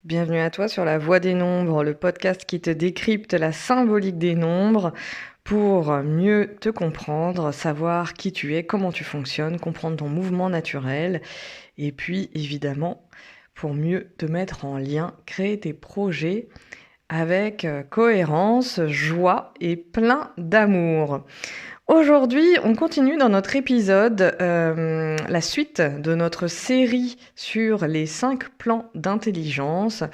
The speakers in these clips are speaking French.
Bienvenue à toi sur La Voix des Nombres, le podcast qui te décrypte la symbolique des nombres pour mieux te comprendre, savoir qui tu es, comment tu fonctionnes, comprendre ton mouvement naturel et puis évidemment pour mieux te mettre en lien, créer tes projets avec cohérence, joie et plein d'amour. Aujourd'hui, on continue dans notre épisode la suite de notre série sur les 5 plans d'intelligence.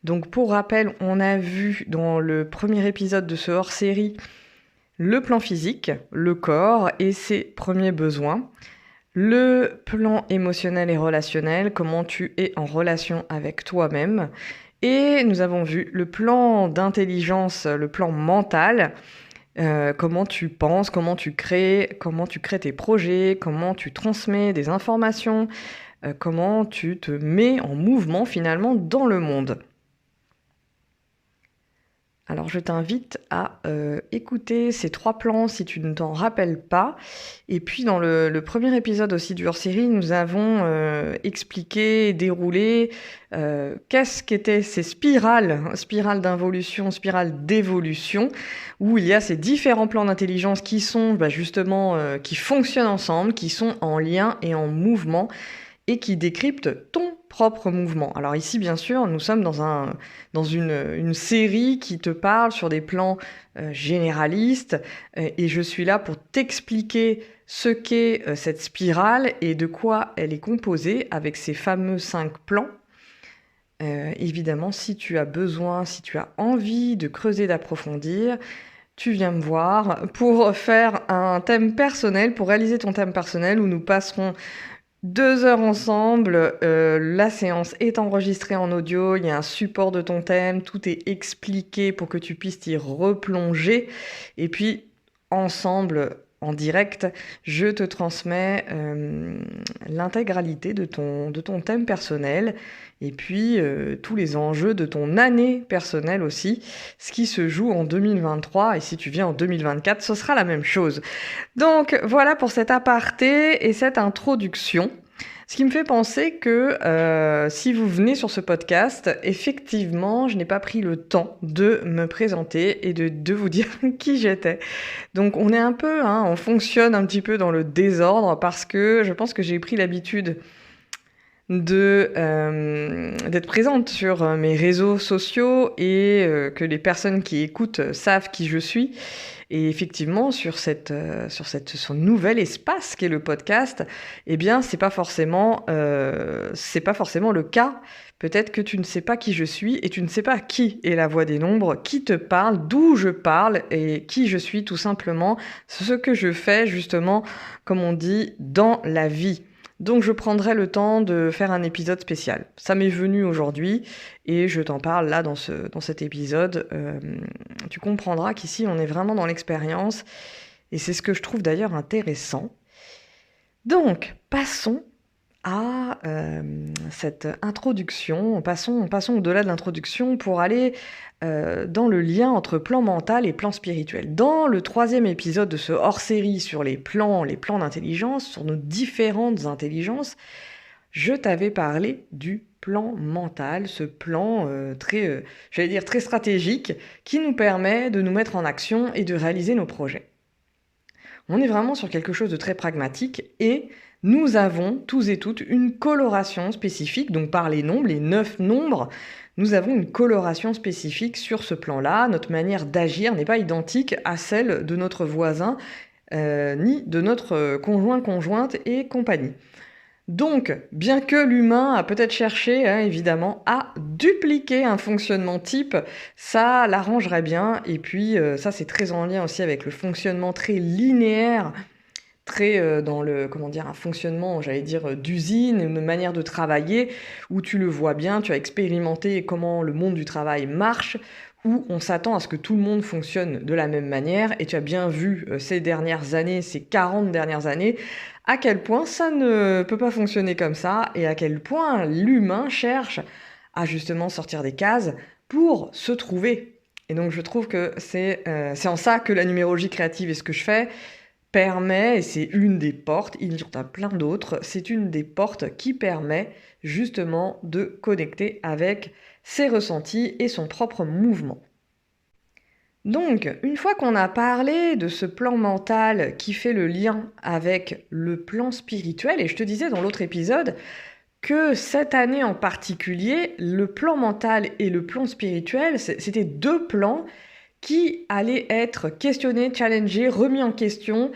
Donc pour rappel, on a vu dans le premier épisode de ce hors-série le plan physique, le corps et ses premiers besoins. Le plan émotionnel et relationnel, comment tu es en relation avec toi-même. Et nous avons vu le plan d'intelligence, le plan mental, comment tu penses, comment tu crées tes projets, comment tu transmets des informations, comment tu te mets en mouvement finalement dans le monde. Alors je t'invite à écouter ces 3 plans si tu ne t'en rappelles pas. Et puis dans le premier épisode aussi du hors-série, nous avons expliqué, déroulé qu'est-ce qu'étaient ces spirales d'involution, spirales d'évolution, où il y a ces différents plans d'intelligence qui sont justement, qui fonctionnent ensemble, qui sont en lien et en mouvement, et qui décryptent ton propre mouvement. Alors ici, bien sûr, nous sommes dans une série qui te parle sur des plans généralistes, et je suis là pour t'expliquer ce qu'est cette spirale et de quoi elle est composée avec ces fameux 5 plans. Évidemment, si tu as besoin, si tu as envie de creuser, d'approfondir, tu viens me voir pour faire un thème personnel, pour réaliser ton thème personnel où nous passerons 2 heures ensemble. La séance est enregistrée en audio, il y a un support de ton thème, tout est expliqué pour que tu puisses t'y replonger. Et puis, ensemble, en direct, je te transmets l'intégralité de ton thème personnel et puis tous les enjeux de ton année personnelle aussi, ce qui se joue en 2023. Et si tu viens en 2024, ce sera la même chose. Donc voilà pour cet aparté et cette introduction. Ce qui me fait penser que si vous venez sur ce podcast, effectivement, je n'ai pas pris le temps de me présenter et de vous dire qui j'étais. Donc on est un peu, on fonctionne un petit peu dans le désordre parce que je pense que j'ai pris l'habitude d'être présente sur mes réseaux sociaux et que les personnes qui écoutent savent qui je suis. Et effectivement, sur ce nouvel espace qu'est le podcast, eh bien, c'est pas forcément le cas. Peut-être que tu ne sais pas qui je suis et tu ne sais pas qui est la voix des nombres, qui te parle, d'où je parle et qui je suis tout simplement, ce que je fais justement, comme on dit, dans la vie. Donc je prendrai le temps de faire un épisode spécial. Ça m'est venu aujourd'hui et je t'en parle là dans cet épisode. Tu comprendras qu'ici on est vraiment dans l'expérience et c'est ce que je trouve d'ailleurs intéressant. Donc passons à cette introduction, passons au-delà de l'introduction pour aller dans le lien entre plan mental et plan spirituel. Dans le 3e épisode de ce hors-série sur les plans d'intelligence, sur nos différentes intelligences, je t'avais parlé du plan mental, ce plan très stratégique qui nous permet de nous mettre en action et de réaliser nos projets. On est vraiment sur quelque chose de très pragmatique et nous avons tous et toutes une coloration spécifique, donc par les nombres, les 9 nombres, nous avons une coloration spécifique sur ce plan-là. Notre manière d'agir n'est pas identique à celle de notre voisin, ni de notre conjoint, conjointe et compagnie. Donc, bien que l'humain a peut-être cherché, évidemment, à dupliquer un fonctionnement type, ça l'arrangerait bien. Et puis, ça, c'est très en lien aussi avec le fonctionnement très linéaire, très dans un fonctionnement, d'usine, une manière de travailler, où tu le vois bien, tu as expérimenté comment le monde du travail marche, où on s'attend à ce que tout le monde fonctionne de la même manière, et tu as bien vu ces 40 dernières années, à quel point ça ne peut pas fonctionner comme ça, et à quel point l'humain cherche à justement sortir des cases pour se trouver. Et donc je trouve que c'est en ça que la numérologie créative est ce que je fais, permet, et c'est une des portes, il y en a plein d'autres, c'est une des portes qui permet justement de connecter avec ses ressentis et son propre mouvement. Donc, une fois qu'on a parlé de ce plan mental qui fait le lien avec le plan spirituel, et je te disais dans l'autre épisode que cette année en particulier, le plan mental et le plan spirituel, c'était deux plans qui allaient être questionnés, challengés, remis en question,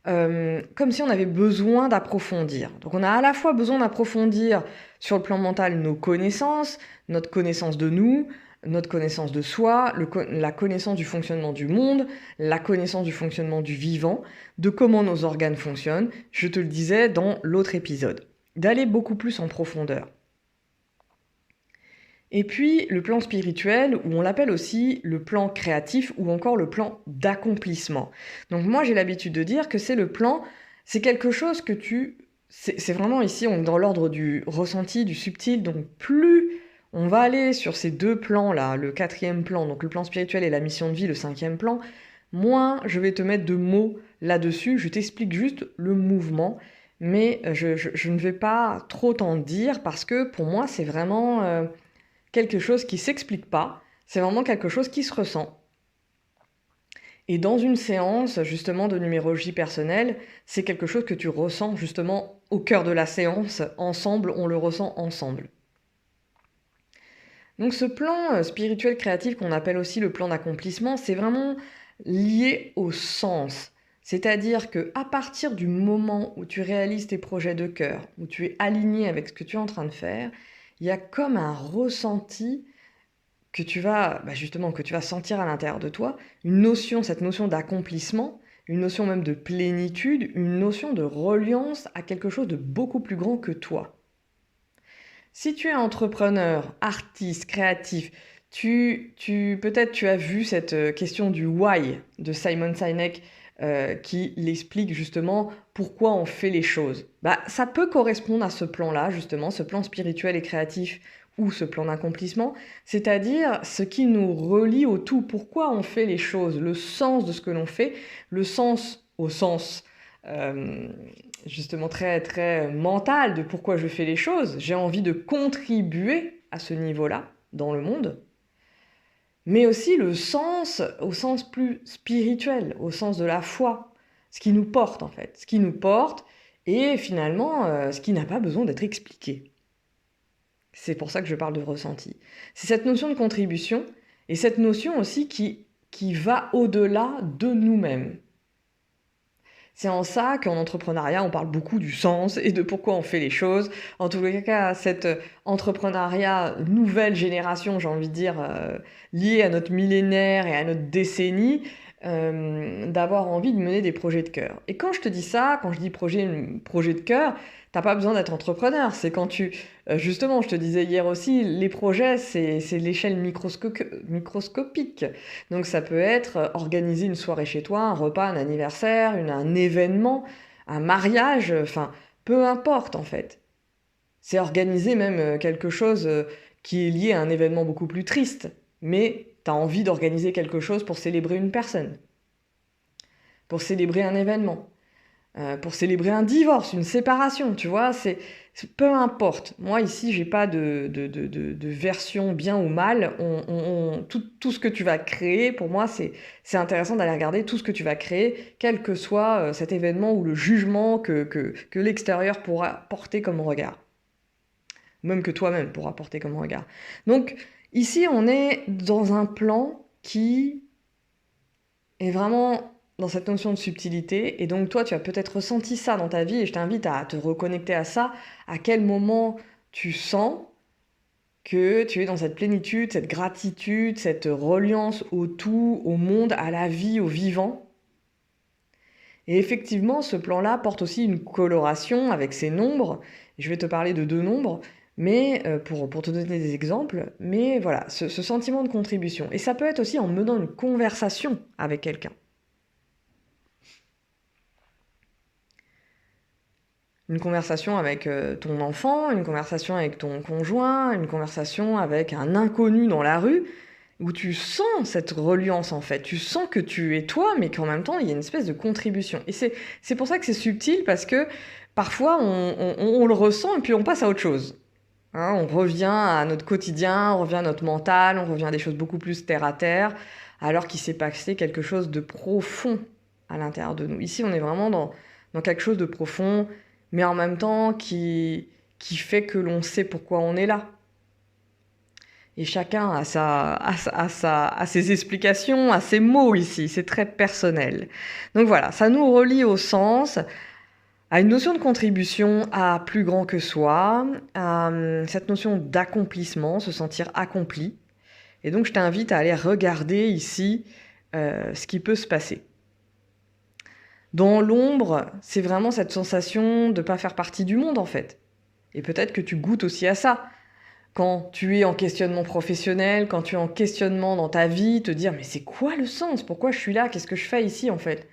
comme si on avait besoin d'approfondir. Donc on a à la fois besoin d'approfondir sur le plan mental nos connaissances, notre connaissance de nous, notre connaissance de soi, la connaissance du fonctionnement du monde, la connaissance du fonctionnement du vivant, de comment nos organes fonctionnent, je te le disais dans l'autre épisode, d'aller beaucoup plus en profondeur. Et puis le plan spirituel, où on l'appelle aussi le plan créatif ou encore le plan d'accomplissement. Donc moi j'ai l'habitude de dire que c'est le plan, c'est quelque chose que c'est vraiment ici, on est dans l'ordre du ressenti, du subtil, donc plus on va aller sur ces deux plans-là, le quatrième plan, donc le plan spirituel et la mission de vie, le cinquième plan, moins je vais te mettre de mots là-dessus, je t'explique juste le mouvement, mais je ne vais pas trop t'en dire parce que pour moi c'est vraiment quelque chose qui s'explique pas, c'est vraiment quelque chose qui se ressent. Et dans une séance justement de numérologie personnelle, c'est quelque chose que tu ressens justement au cœur de la séance, ensemble, on le ressent ensemble. Donc ce plan spirituel créatif qu'on appelle aussi le plan d'accomplissement, c'est vraiment lié au sens. C'est-à-dire que à partir du moment où tu réalises tes projets de cœur, où tu es aligné avec ce que tu es en train de faire, il y a comme un ressenti que tu vas justement que tu vas sentir à l'intérieur de toi, cette notion d'accomplissement, une notion même de plénitude, une notion de reliance à quelque chose de beaucoup plus grand que toi. Si tu es entrepreneur, artiste, créatif, peut-être tu as vu cette question du why de Simon Sinek qui l'explique justement pourquoi on fait les choses. Ça peut correspondre à ce plan-là, justement, ce plan spirituel et créatif ou ce plan d'accomplissement, c'est-à-dire ce qui nous relie au tout, pourquoi on fait les choses, le sens de ce que l'on fait, le sens au sens justement très, très mental de pourquoi je fais les choses. J'ai envie de contribuer à ce niveau-là dans le monde, mais aussi le sens au sens plus spirituel, au sens de la foi, ce qui nous porte en fait, ce qui nous porte et finalement ce qui n'a pas besoin d'être expliqué. C'est pour ça que je parle de ressenti. C'est cette notion de contribution et cette notion aussi qui va au-delà de nous-mêmes. C'est en ça qu'en entrepreneuriat, on parle beaucoup du sens et de pourquoi on fait les choses. En tous les cas, cet entrepreneuriat nouvelle génération, j'ai envie de dire, lié à notre millénaire et à notre décennie, d'avoir envie de mener des projets de cœur. Et quand je te dis ça, quand je dis projet de cœur, t'as pas besoin d'être entrepreneur. C'est quand justement, je te disais hier aussi, les projets, c'est l'échelle microscopique. Donc ça peut être organiser une soirée chez toi, un repas, un anniversaire, un événement, un mariage, enfin, peu importe en fait. C'est organiser même quelque chose qui est lié à un événement beaucoup plus triste, mais t'as envie d'organiser quelque chose pour célébrer une personne, pour célébrer un événement. Pour célébrer un divorce, une séparation, tu vois, peu importe. Moi, ici, j'ai pas de version bien ou mal. Tout ce que tu vas créer, pour moi, c'est intéressant d'aller regarder tout ce que tu vas créer, quel que soit cet événement ou le jugement que l'extérieur pourra porter comme regard. Même que toi-même pourras porter comme regard. Donc, ici, on est dans un plan qui est vraiment dans cette notion de subtilité. Et donc toi, tu as peut-être ressenti ça dans ta vie et je t'invite à te reconnecter à ça. À quel moment tu sens que tu es dans cette plénitude, cette gratitude, cette reliance au tout, au monde, à la vie, au vivant. Et effectivement, ce plan-là porte aussi une coloration avec ses nombres. Je vais te parler de deux nombres, mais pour te donner des exemples. Mais voilà, ce sentiment de contribution. Et ça peut être aussi en menant une conversation avec quelqu'un. Une conversation avec ton enfant, une conversation avec ton conjoint, une conversation avec un inconnu dans la rue. où tu sens cette reliance en fait. Tu sens que tu es toi, mais qu'en même temps, il y a une espèce de contribution. Et c'est pour ça que c'est subtil, parce que parfois, on le ressent et puis on passe à autre chose. Hein, on revient à notre quotidien, on revient à notre mental, on revient à des choses beaucoup plus terre à terre, alors qu'il s'est passé quelque chose de profond à l'intérieur de nous. Ici, on est vraiment dans quelque chose de profond, mais en même temps qui fait que l'on sait pourquoi on est là. Et chacun a ses explications, a ses mots ici, c'est très personnel. Donc voilà, ça nous relie au sens, à une notion de contribution à plus grand que soi, à cette notion d'accomplissement, se sentir accompli. Et donc je t'invite à aller regarder ici ce qui peut se passer. Dans l'ombre, c'est vraiment cette sensation de ne pas faire partie du monde en fait. Et peut-être que tu goûtes aussi à ça. Quand tu es en questionnement professionnel, quand tu es en questionnement dans ta vie, te dire mais c'est quoi le sens? Pourquoi je suis là? Qu'est-ce que je fais ici en fait?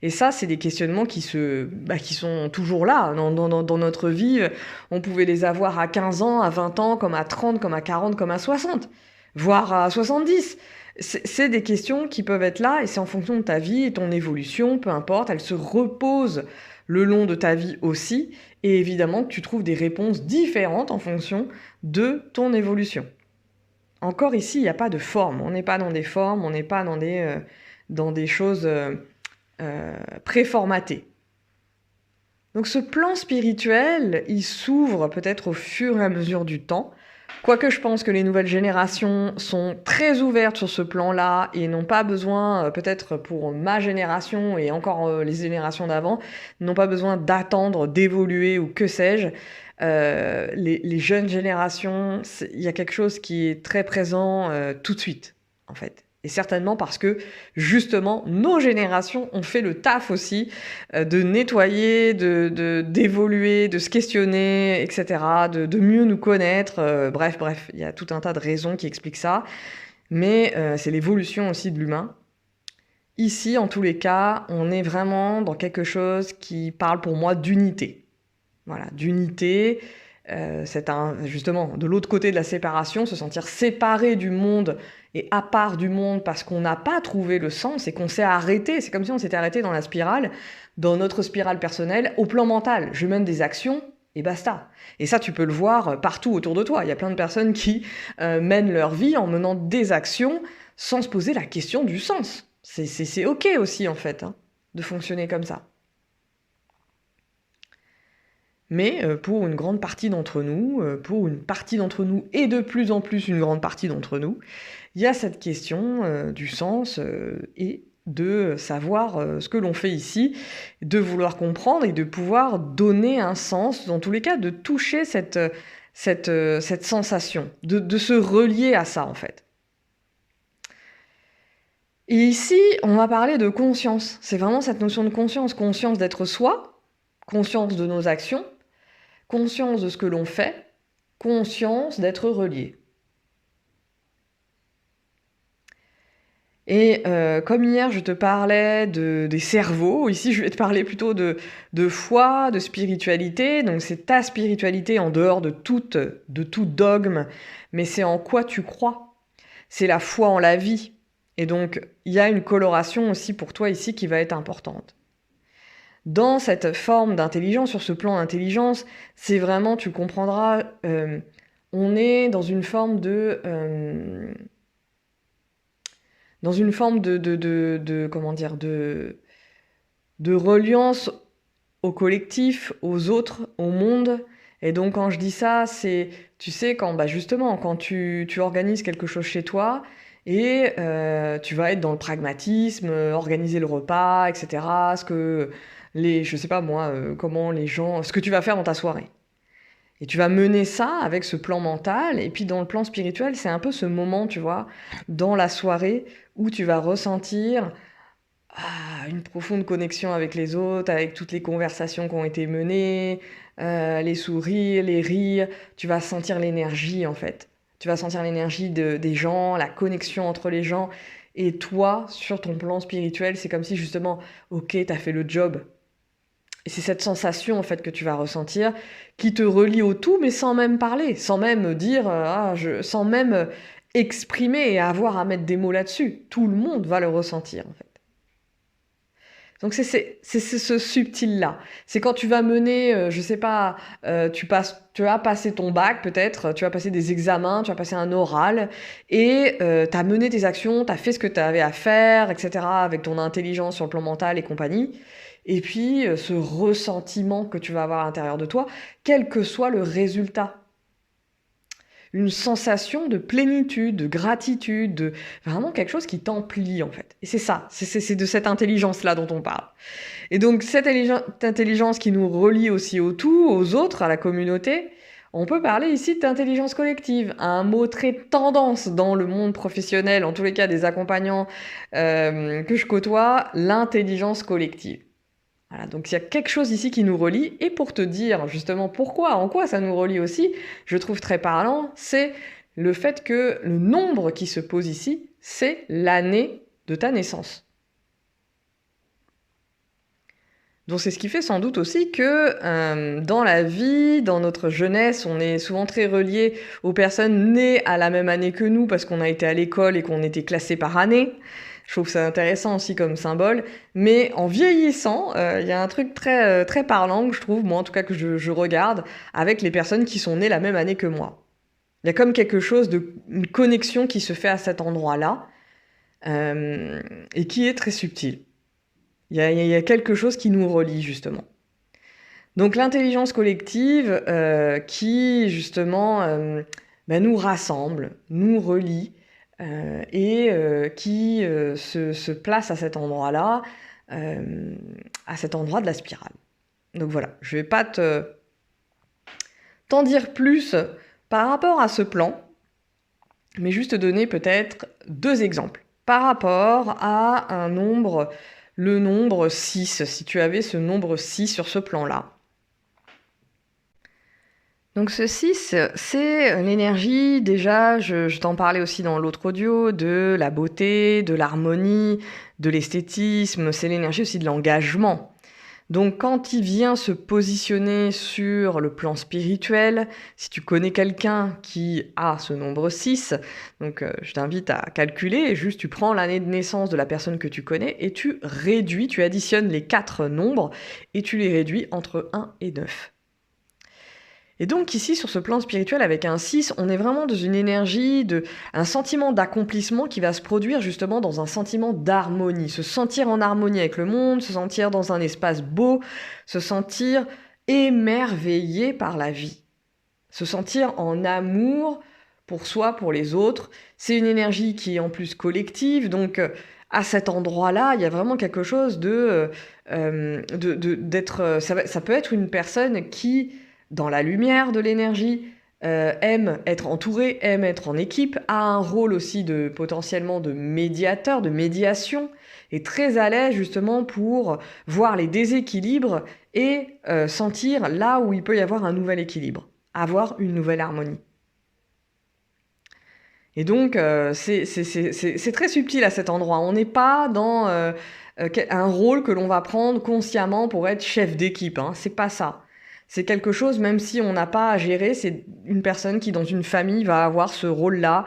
Et ça, c'est des questionnements qui sont toujours là dans notre vie. On pouvait les avoir à 15 ans, à 20 ans, comme à 30, comme à 40, comme à 60, voire à 70. C'est des questions qui peuvent être là et c'est en fonction de ta vie et ton évolution, peu importe, elle se repose le long de ta vie aussi. Et évidemment que tu trouves des réponses différentes en fonction de ton évolution. Encore ici, il n'y a pas de forme. On n'est pas dans des formes, on n'est pas dans des choses préformatées. Donc ce plan spirituel, il s'ouvre peut-être au fur et à mesure du temps. Quoique je pense que les nouvelles générations sont très ouvertes sur ce plan-là et n'ont pas besoin, peut-être pour ma génération et encore les générations d'avant, n'ont pas besoin d'attendre, d'évoluer ou que sais-je. Les jeunes générations, il y a quelque chose qui est très présent tout de suite, en fait. Et certainement parce que, justement, nos générations ont fait le taf aussi de nettoyer, d'évoluer, de se questionner, etc., de mieux nous connaître. Bref, il y a tout un tas de raisons qui expliquent ça. Mais c'est l'évolution aussi de l'humain. Ici, en tous les cas, on est vraiment dans quelque chose qui parle pour moi d'unité. Voilà, d'unité. Justement, de l'autre côté de la séparation, se sentir séparé du monde et à part du monde parce qu'on n'a pas trouvé le sens et qu'on s'est arrêté. C'est comme si on s'était arrêté dans la spirale, dans notre spirale personnelle, au plan mental. Je mène des actions et basta. Et ça, tu peux le voir partout autour de toi. Il y a plein de personnes qui mènent leur vie en menant des actions sans se poser la question du sens. C'est OK aussi, en fait, hein, de fonctionner comme ça. Mais pour une grande partie d'entre nous, pour une partie d'entre nous et de plus en plus une grande partie d'entre nous, il y a cette question du sens et de savoir ce que l'on fait ici, de vouloir comprendre et de pouvoir donner un sens, dans tous les cas, de toucher cette sensation, de se relier à ça en fait. Et ici, on va parler de conscience. C'est vraiment cette notion de conscience. Conscience d'être soi, conscience de nos actions, conscience de ce que l'on fait, conscience d'être relié. Et comme hier, je te parlais des cerveaux, ici, je vais te parler plutôt de foi, de spiritualité. Donc, c'est ta spiritualité en dehors de tout dogme, mais c'est en quoi tu crois. C'est la foi en la vie. Et donc, il y a une coloration aussi pour toi ici qui va être importante. Dans cette forme d'intelligence, sur ce plan d'intelligence, c'est vraiment, tu comprendras, on est dans une forme de comment dire, de reliance au collectif, aux autres, au monde. Et donc quand je dis ça, c'est, tu sais, justement, quand tu organises quelque chose chez toi, et tu vas être dans le pragmatisme, organiser le repas, etc. Je sais pas moi, comment les gens, ce que tu vas faire dans ta soirée. Et tu vas mener ça avec ce plan mental. Et puis dans le plan spirituel, c'est un peu ce moment, tu vois, dans la soirée où tu vas ressentir une profonde connexion avec les autres, avec toutes les conversations qui ont été menées, les sourires, les rires. Tu vas sentir l'énergie en fait. Tu vas sentir l'énergie des gens, la connexion entre les gens. Et toi, sur ton plan spirituel, c'est comme si justement, ok, t'as fait le job. Et c'est cette sensation en fait que tu vas ressentir qui te relie au tout, mais sans même parler, sans même dire, sans même exprimer et avoir à mettre des mots là-dessus. Tout le monde va le ressentir, en fait. Donc c'est ce subtil-là. C'est quand tu vas mener, je sais pas, tu as passé ton bac peut-être, tu as passé des examens, tu as passé un oral, et tu as mené tes actions, tu as fait ce que tu avais à faire, etc., avec ton intelligence sur le plan mental et compagnie. Et puis ce ressentiment que tu vas avoir à l'intérieur de toi, quel que soit le résultat. Une sensation de plénitude, de gratitude, vraiment quelque chose qui t'emplit en fait. Et c'est ça, c'est de cette intelligence-là dont on parle. Et donc cette intelligence qui nous relie aussi au tout, aux autres, à la communauté, on peut parler ici d'intelligence collective, un mot très tendance dans le monde professionnel, en tous les cas des accompagnants que je côtoie, l'intelligence collective. Voilà, donc il y a quelque chose ici qui nous relie, et pour te dire justement pourquoi, en quoi ça nous relie aussi, je trouve très parlant, c'est le fait que le nombre qui se pose ici, c'est l'année de ta naissance. Donc c'est ce qui fait sans doute aussi que dans la vie, dans notre jeunesse, on est souvent très relié aux personnes nées à la même année que nous parce qu'on a été à l'école et qu'on était classé par année. Je trouve ça intéressant aussi comme symbole. Mais en vieillissant, il y a un truc très parlant que je trouve, moi en tout cas que je regarde, avec les personnes qui sont nées la même année que moi. Il y a comme quelque chose une connexion qui se fait à cet endroit-là et qui est très subtil. Il y a quelque chose qui nous relie justement. Donc l'intelligence collective qui justement nous rassemble, nous relie et qui se place à cet endroit-là, à cet endroit de la spirale. Donc voilà, je vais pas t'en dire plus par rapport à ce plan, mais juste te donner peut-être 2 exemples par rapport à un nombre, le nombre 6, si tu avais ce nombre 6 sur ce plan-là. Donc ce 6, c'est l'énergie, déjà, je t'en parlais aussi dans l'autre audio, de la beauté, de l'harmonie, de l'esthétisme, c'est l'énergie aussi de l'engagement. Donc quand il vient se positionner sur le plan spirituel, si tu connais quelqu'un qui a ce nombre 6, donc je t'invite à calculer, et juste tu prends l'année de naissance de la personne que tu connais et tu réduis, tu additionnes les 4 nombres et tu les réduis entre 1 et 9. Et donc ici, sur ce plan spirituel, avec un 6, on est vraiment dans une énergie, un sentiment d'accomplissement qui va se produire justement dans un sentiment d'harmonie. Se sentir en harmonie avec le monde, se sentir dans un espace beau, se sentir émerveillé par la vie. Se sentir en amour pour soi, pour les autres. C'est une énergie qui est en plus collective, donc à cet endroit-là, il y a vraiment quelque chose d'être... Ça peut être une personne qui, dans la lumière de l'énergie, aime être entouré, aime être en équipe, a un rôle aussi potentiellement de médiateur, de médiation, est très à l'aise justement pour voir les déséquilibres et sentir là où il peut y avoir un nouvel équilibre, avoir une nouvelle harmonie. Et donc, c'est très subtil à cet endroit. On n'est pas dans un rôle que l'on va prendre consciemment pour être chef d'équipe, hein. C'est pas ça. C'est quelque chose, même si on n'a pas à gérer, c'est une personne qui, dans une famille, va avoir ce rôle-là.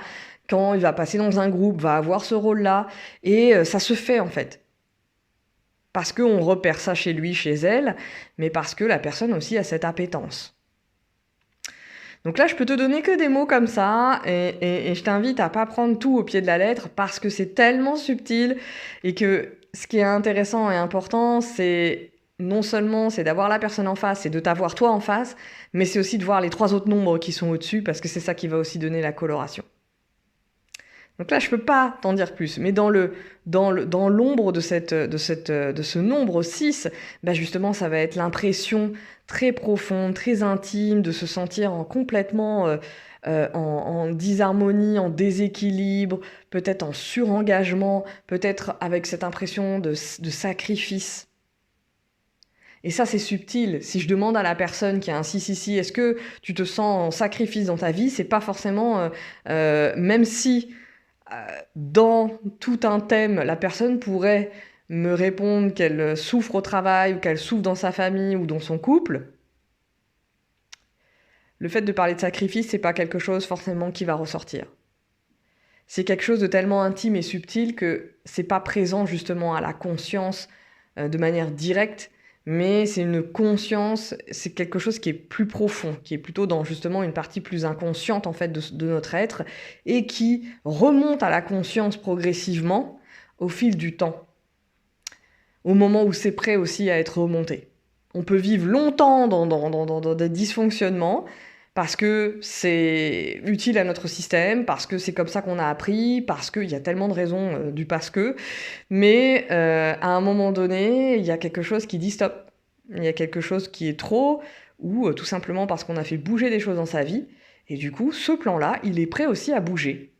Quand il va passer dans un groupe, va avoir ce rôle-là. Et ça se fait, en fait. Parce qu'on repère ça chez lui, chez elle, mais parce que la personne aussi a cette appétence. Donc là, je peux te donner que des mots comme ça, et je t'invite à pas prendre tout au pied de la lettre, parce que c'est tellement subtil, et que ce qui est intéressant et important, c'est non seulement c'est d'avoir la personne en face et de t'avoir toi en face, mais c'est aussi de voir les 3 autres nombres qui sont au-dessus, parce que c'est ça qui va aussi donner la coloration. Donc là, je peux pas t'en dire plus, mais dans l'ombre de ce nombre 6, justement, ça va être l'impression très profonde, très intime, de se sentir complètement en disharmonie, en déséquilibre, peut-être en surengagement, peut-être avec cette impression de sacrifice. Et ça, c'est subtil. Si je demande à la personne qui a un 6 ici, est-ce que tu te sens en sacrifice dans ta vie, c'est pas forcément, même si dans tout un thème, la personne pourrait me répondre qu'elle souffre au travail ou qu'elle souffre dans sa famille ou dans son couple, le fait de parler de sacrifice, c'est pas quelque chose forcément qui va ressortir. c'est quelque chose de tellement intime et subtil que c'est pas présent justement à la conscience de manière directe, mais c'est une conscience, c'est quelque chose qui est plus profond, qui est plutôt dans justement une partie plus inconsciente en fait de notre être et qui remonte à la conscience progressivement au fil du temps, au moment où c'est prêt aussi à être remonté. On peut vivre longtemps dans des dysfonctionnements parce que c'est utile à notre système, parce que c'est comme ça qu'on a appris, parce qu'il y a tellement de raisons du parce que, mais à un moment donné, il y a quelque chose qui dit stop. Il y a quelque chose qui est trop, ou tout simplement parce qu'on a fait bouger des choses dans sa vie, et du coup, ce plan-là, il est prêt aussi à bouger.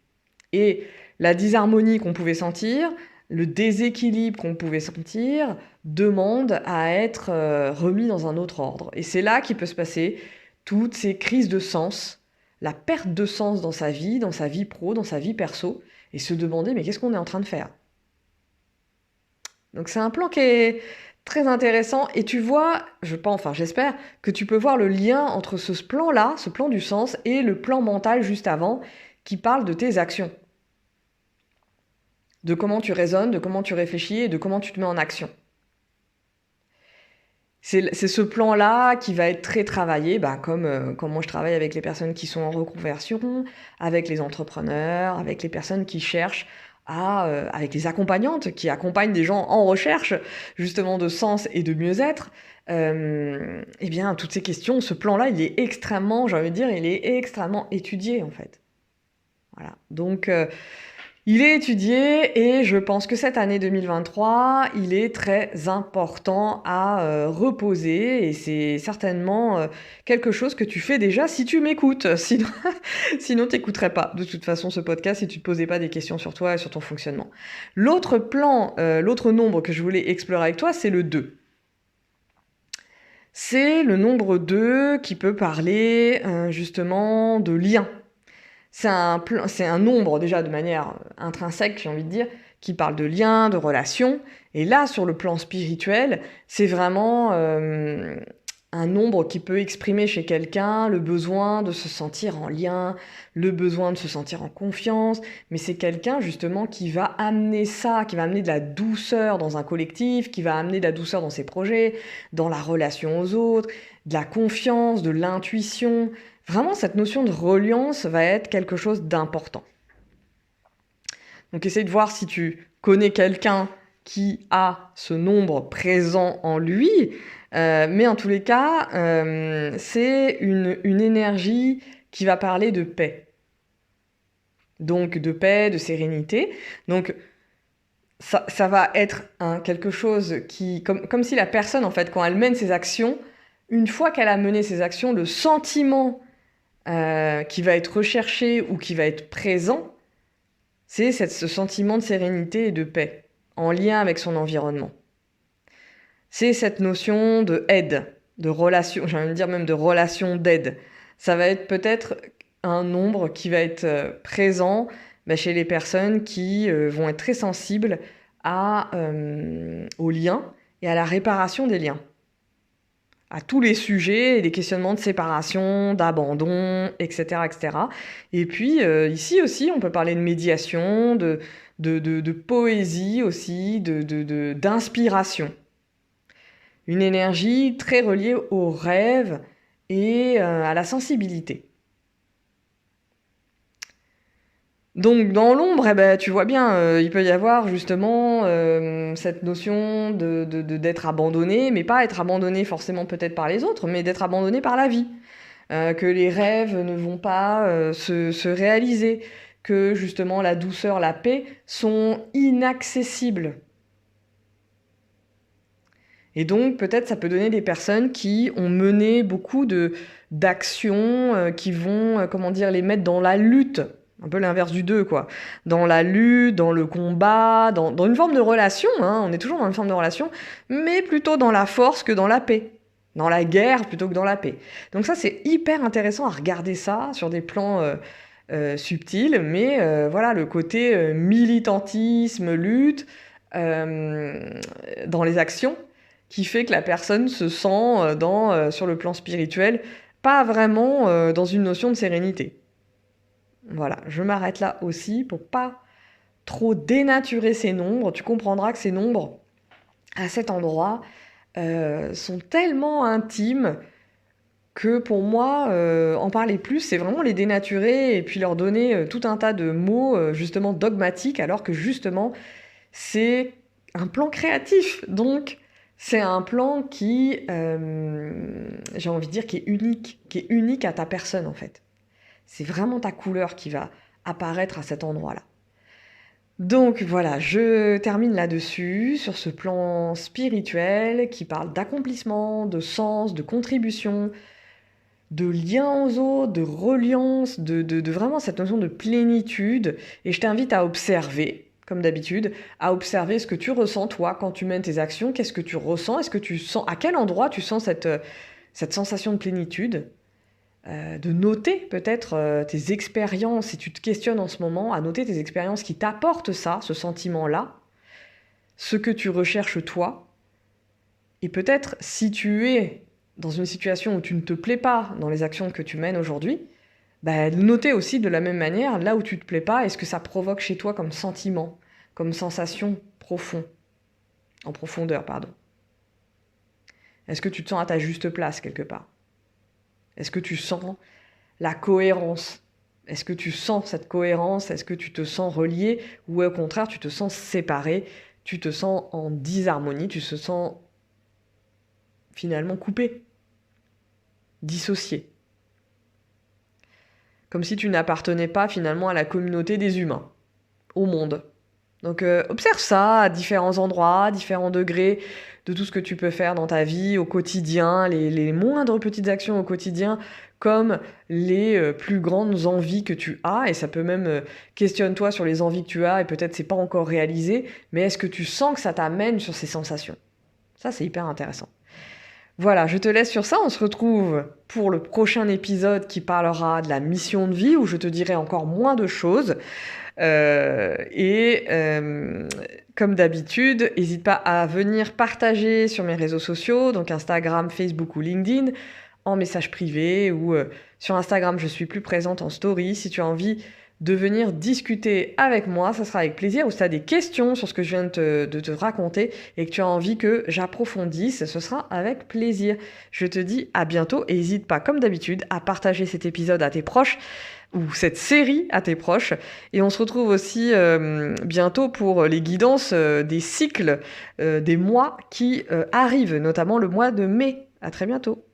Et la disharmonie qu'on pouvait sentir, le déséquilibre qu'on pouvait sentir, demande à être remis dans un autre ordre. Et c'est là qu'il peut se passer toutes ces crises de sens, la perte de sens dans sa vie pro, dans sa vie perso, et se demander mais qu'est-ce qu'on est en train de faire? Donc c'est un plan qui est très intéressant, et tu vois, je pense, enfin j'espère, que tu peux voir le lien entre ce plan-là, ce plan du sens, et le plan mental juste avant, qui parle de tes actions. De comment tu raisonnes, de comment tu réfléchis et de comment tu te mets en action. C'est ce plan-là qui va être très travaillé, comme moi je travaille avec les personnes qui sont en reconversion, avec les entrepreneurs, avec les personnes qui cherchent avec les accompagnantes qui accompagnent des gens en recherche justement de sens et de mieux-être. Eh bien, toutes ces questions, ce plan-là, il est extrêmement, j'ai envie de dire, il est extrêmement étudié en fait. Voilà. Donc, il est étudié et je pense que cette année 2023, il est très important à reposer, et c'est certainement quelque chose que tu fais déjà si tu m'écoutes. Sinon tu n'écouterais pas de toute façon ce podcast si tu ne te posais pas des questions sur toi et sur ton fonctionnement. L'autre plan, l'autre nombre que je voulais explorer avec toi, c'est le 2. C'est le nombre 2 qui peut parler justement de lien. C'est un nombre déjà de manière intrinsèque, j'ai envie de dire, qui parle de lien, de relation. Et là, sur le plan spirituel, c'est vraiment un nombre qui peut exprimer chez quelqu'un le besoin de se sentir en lien, le besoin de se sentir en confiance. Mais c'est quelqu'un justement qui va amener ça, qui va amener de la douceur dans un collectif, qui va amener de la douceur dans ses projets, dans la relation aux autres, de la confiance, de l'intuition. Vraiment, cette notion de reliance va être quelque chose d'important. Donc, essaye de voir si tu connais quelqu'un qui a ce nombre présent en lui. Mais en tous les cas, c'est une énergie qui va parler de paix. Donc, de paix, de sérénité. Donc, ça va être quelque chose qui... Comme si la personne, en fait, quand elle mène ses actions, une fois qu'elle a mené ses actions, le sentiment qui va être recherché ou qui va être présent, c'est ce sentiment de sérénité et de paix en lien avec son environnement. C'est cette notion de aide, de relation, j'ai envie de dire même de relation d'aide. Ça va être peut-être un nombre qui va être présent chez les personnes qui vont être très sensibles aux liens et à la réparation des liens, à tous les sujets et les questionnements de séparation, d'abandon, etc., etc. Et puis, ici aussi, on peut parler de médiation, de poésie aussi, d'inspiration. Une énergie très reliée au rêve et à la sensibilité. Donc dans l'ombre, tu vois bien, il peut y avoir justement cette notion d'être abandonné, mais pas être abandonné forcément peut-être par les autres, mais d'être abandonné par la vie. Que les rêves ne vont pas se réaliser, que justement la douceur, la paix sont inaccessibles. Et donc peut-être ça peut donner des personnes qui ont mené beaucoup d'actions qui vont, les mettre dans la lutte. Un peu l'inverse du 2, quoi. Dans la lutte, dans le combat, dans une forme de relation, on est toujours dans une forme de relation, mais plutôt dans la force que dans la paix. Dans la guerre plutôt que dans la paix. Donc ça, c'est hyper intéressant à regarder ça sur des plans subtils, mais voilà, le côté militantisme, lutte, dans les actions, qui fait que la personne se sent sur le plan spirituel, pas vraiment dans une notion de sérénité. Voilà, je m'arrête là aussi pour pas trop dénaturer ces nombres. Tu comprendras que ces nombres, à cet endroit, sont tellement intimes que pour moi, en parler plus, c'est vraiment les dénaturer et puis leur donner tout un tas de mots justement dogmatiques, alors que justement, c'est un plan créatif. Donc, c'est un plan qui, j'ai envie de dire, qui est unique à ta personne en fait. C'est vraiment ta couleur qui va apparaître à cet endroit-là. Donc voilà, je termine là-dessus, sur ce plan spirituel qui parle d'accomplissement, de sens, de contribution, de lien aux autres, de reliance, de vraiment cette notion de plénitude. Et je t'invite à observer, comme d'habitude, à observer ce que tu ressens toi quand tu mènes tes actions. Qu'est-ce que tu ressens? Est-ce que tu sens, à quel endroit tu sens cette sensation de plénitude? De noter peut-être tes expériences, si tu te questionnes en ce moment, à noter tes expériences qui t'apportent ça, ce sentiment-là, ce que tu recherches toi. Et peut-être si tu es dans une situation où tu ne te plais pas dans les actions que tu mènes aujourd'hui, bah, noter aussi de la même manière, là où tu ne te plais pas, est-ce que ça provoque chez toi comme sentiment, comme sensation en profondeur, pardon. Est-ce que tu te sens à ta juste place quelque part? Est-ce que tu sens la cohérence? Est-ce que tu sens cette cohérence? Est-ce que tu te sens relié? Ou au contraire, tu te sens séparé? Tu te sens en disharmonie? Tu te sens finalement coupé, dissocié? Comme si tu n'appartenais pas finalement à la communauté des humains, au monde. Donc observe ça à différents endroits, à différents degrés de tout ce que tu peux faire dans ta vie au quotidien, les moindres petites actions au quotidien, comme les plus grandes envies que tu as. Et ça peut même questionne-toi sur les envies que tu as et peut-être c'est pas encore réalisé, mais est-ce que tu sens que ça t'amène sur ces sensations? Ça, c'est hyper intéressant. Voilà, je te laisse sur ça. On se retrouve pour le prochain épisode qui parlera de la mission de vie, où je te dirai encore moins de choses. Comme d'habitude, n'hésite pas à venir partager sur mes réseaux sociaux, donc Instagram, Facebook ou LinkedIn, en message privé, ou sur Instagram, je suis plus présente en story. Si tu as envie de venir discuter avec moi, ça sera avec plaisir. Ou si tu as des questions sur ce que je viens de te raconter et que tu as envie que j'approfondisse, ce sera avec plaisir. Je te dis à bientôt et n'hésite pas, comme d'habitude, à partager cet épisode à tes proches ou cette série à tes proches. Et on se retrouve aussi bientôt pour les guidances des cycles des mois qui arrivent, notamment le mois de mai. À très bientôt.